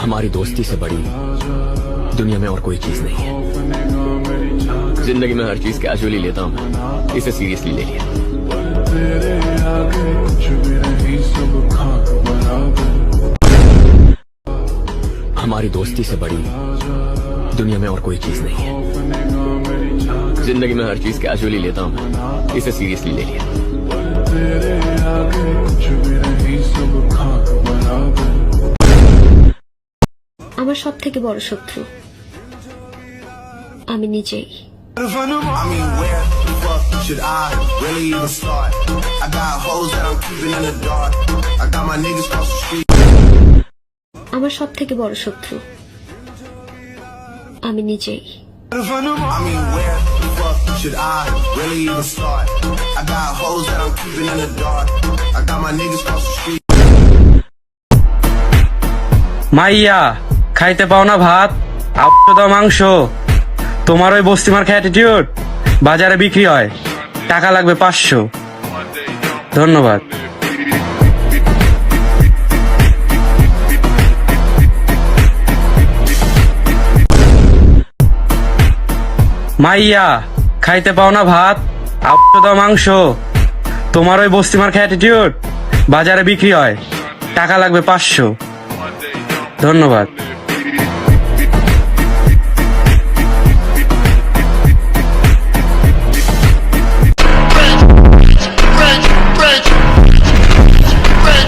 हमारी दोस्ती से बड़ी दुनिया में और कोई चीज नहीं है। जिंदगी में हर चीज कैजुअली लेता हूँ, इसे सीरियसली ले लिया। हमारी दोस्ती से बड़ी दुनिया में और कोई चीज नहीं है। जिंदगी में हर चीज कैजुअली लेता हूँ, इसे सीरियसली ले लिया। আমার সবথেকে বড় শত্রু আমি নিজেই। I mean, where the fuck should I really even start? I got hoes that I'm keeping in the dark. I got my niggas cross the street. আমার সবথেকে বড় শত্রু আমি নিজেই। I mean, where the fuck should I really even start? I got hoes that I'm keeping in the dark. I got my niggas cross the street. মাইয়া খাইতে পাও না ভাত, আউশ দাও মাংস। তোমার ওই বস্তি মার্কা অ্যাটিটিউড বাজারে বিক্রি হয়, টাকা লাগবে 500। ধন্যবাদ। মাইয়া খাইতে পাও না ভাত, আউশ দাও মাংস। তোমার ওই বস্তি মার্কা অ্যাটিটিউড বাজারে বিক্রি হয়, টাকা লাগবে 500। ধন্যবাদ।